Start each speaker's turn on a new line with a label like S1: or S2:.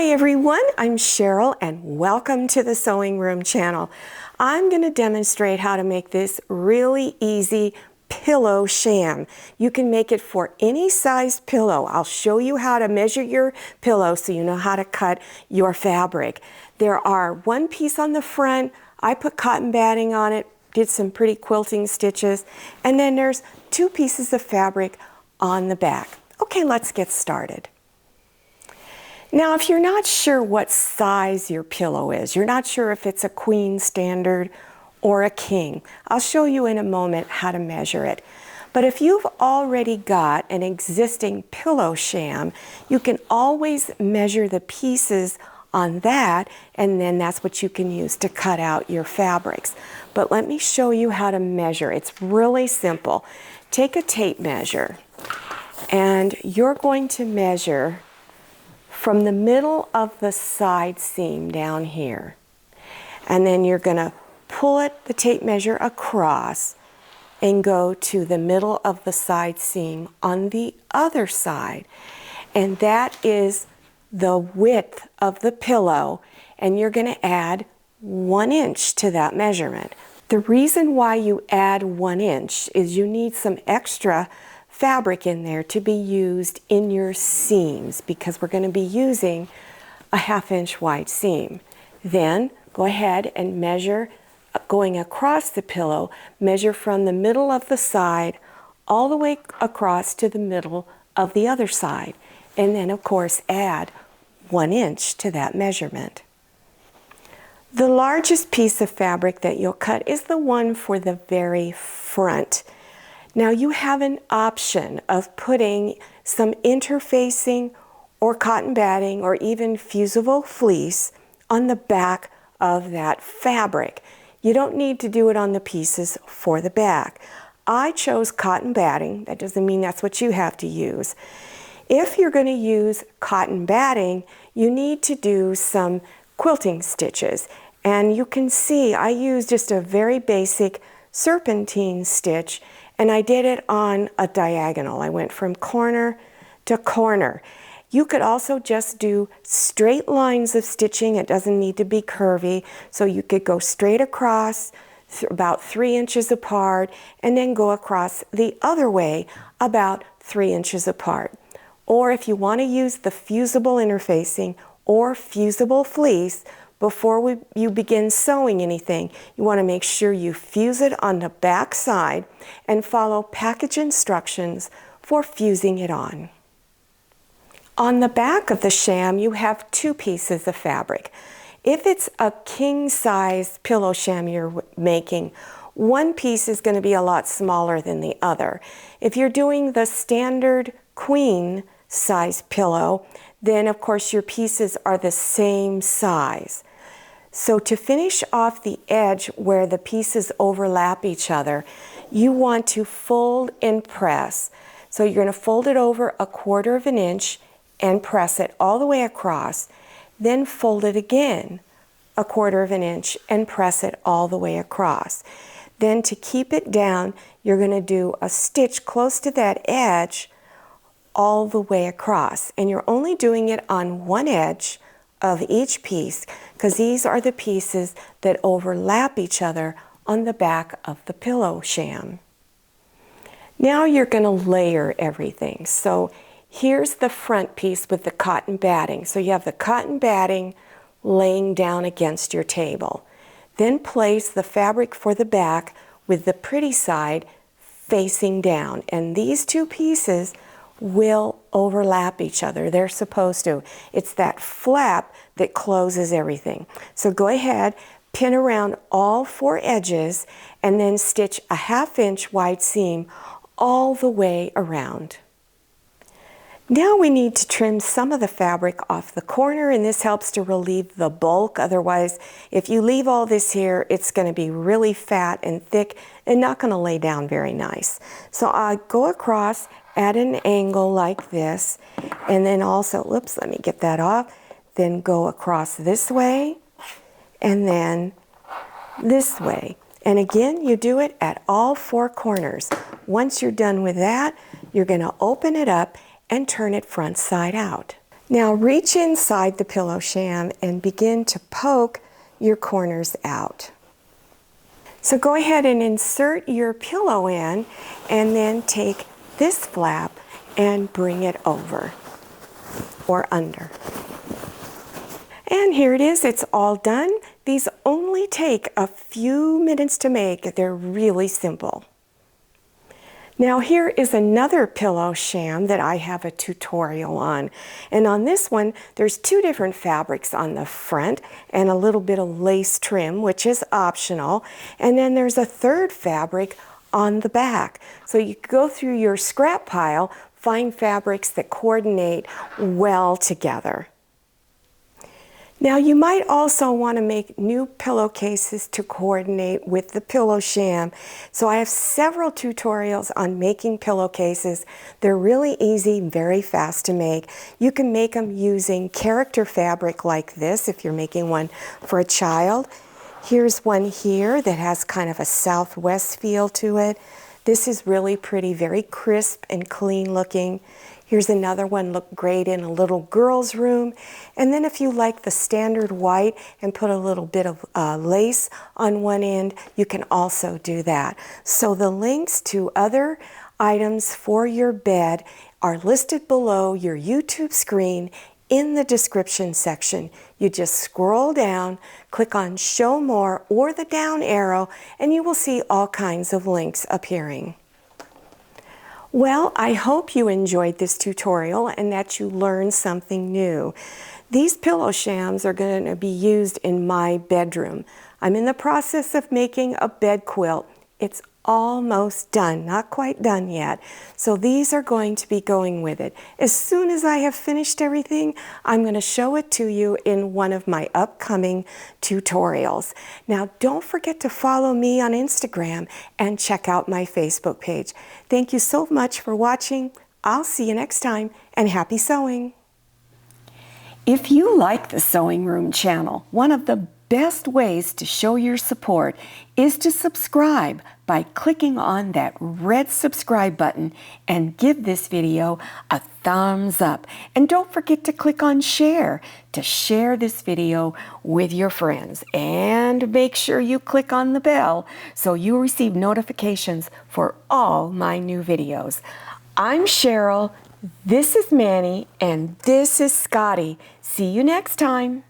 S1: Hi everyone, I'm Cheryl and welcome to the Sewing Room channel. I'm going to demonstrate how to make this really easy pillow sham. You can make it for any size pillow. I'll show you how to measure your pillow so you know how to cut your fabric. There are one piece on the front. I put cotton batting on it, did some pretty quilting stitches, and then there's two pieces of fabric on the back. Okay, let's get started. Now, if you're not sure what size your pillow is, you're not sure if it's a queen standard or a king, I'll show you in a moment how to measure it. But if you've already got an existing pillow sham, you can always measure the pieces on that, and then that's what you can use to cut out your fabrics. But let me show you how to measure. It's really simple. Take a tape measure, and you're going to measure from the middle of the side seam down here. And then you're going to pull the tape measure across and go to the middle of the side seam on the other side. And that is the width of the pillow, and you're going to add 1 inch to that measurement. The reason why you add 1 inch is you need some extra fabric in there to be used in your seams, because we're going to be using a 1/2 inch wide seam. Then go ahead and measure, going across the pillow, measure from the middle of the side all the way across to the middle of the other side. And then of course add 1 inch to that measurement. The largest piece of fabric that you'll cut is the one for the very front. Now you have an option of putting some interfacing or cotton batting or even fusible fleece on the back of that fabric. You don't need to do it on the pieces for the back. I chose cotton batting. That doesn't mean that's what you have to use. If you're going to use cotton batting, you need to do some quilting stitches. And you can see I used just a very basic serpentine stitch, and I did it on a diagonal. I went from corner to corner. You could also just do straight lines of stitching. It doesn't need to be curvy. So you could go straight across about 3 inches apart and then go across the other way about 3 inches apart. Or if you want to use the fusible interfacing or fusible fleece, before you begin sewing anything, you want to make sure you fuse it on the back side and follow package instructions for fusing it on. On the back of the sham, you have two pieces of fabric. If it's a king size pillow sham you're making, one piece is going to be a lot smaller than the other. If you're doing the standard queen size pillow, then of course your pieces are the same size. So to finish off the edge where the pieces overlap each other, you want to fold and press. So you're going to fold it over 1/4 inch and press it all the way across. Then fold it again 1/4 inch and press it all the way across. Then to keep it down, you're going to do a stitch close to that edge all the way across. And you're only doing it on one edge of each piece, because these are the pieces that overlap each other on the back of the pillow sham. Now you're going to layer everything. So here's the front piece with the cotton batting. So you have the cotton batting laying down against your table. Then place the fabric for the back with the pretty side facing down. And these two pieces will overlap each other. They're supposed to. It's that flap that closes everything. So go ahead, pin around all 4 edges, and then stitch a 1/2 inch wide seam all the way around. Now we need to trim some of the fabric off the corner, and this helps to relieve the bulk. Otherwise, if you leave all this here, it's going to be really fat and thick and not going to lay down very nice. So I go across at an angle like this, and then also, whoops, let me get that off, then go across this way, and then this way. And again, you do it at all 4 corners. Once you're done with that, you're going to open it up and turn it front side out. Now reach inside the pillow sham and begin to poke your corners out. So go ahead and insert your pillow in and then take this flap and bring it over or under. And here it is, it's all done. These only take a few minutes to make. They're really simple. Now here is another pillow sham that I have a tutorial on. And on this one, there's two different fabrics on the front and a little bit of lace trim, which is optional. And then there's a third fabric on the back. So you go through your scrap pile, find fabrics that coordinate well together. Now you might also want to make new pillowcases to coordinate with the pillow sham. So I have several tutorials on making pillowcases. They're really easy, very fast to make. You can make them using character fabric like this if you're making one for a child. Here's one here that has kind of a southwest feel to it. This is really pretty, very crisp and clean looking. Here's another one, look great in a little girl's room. And then if you like the standard white and put a little bit of lace on one end, you can also do that. So the links to other items for your bed are listed below your YouTube screen in the description section. You just scroll down, click on Show More or the down arrow, and you will see all kinds of links appearing. Well, I hope you enjoyed this tutorial and that you learned something new. These pillow shams are going to be used in my bedroom. I'm in the process of making a bed quilt. It's almost done, not quite done yet. So these are going to be going with it. As soon as I have finished everything, I'm going to show it to you in one of my upcoming tutorials. Now, don't forget to follow me on Instagram and check out my Facebook page. Thank you so much for watching. I'll see you next time, and happy sewing. If you like the Sewing Room channel, one of the best ways to show your support is to subscribe by clicking on that red subscribe button and give this video a thumbs up. And don't forget to click on share to share this video with your friends. And make sure you click on the bell so you receive notifications for all my new videos. I'm Cheryl, this is Manny, and this is Scotty. See you next time.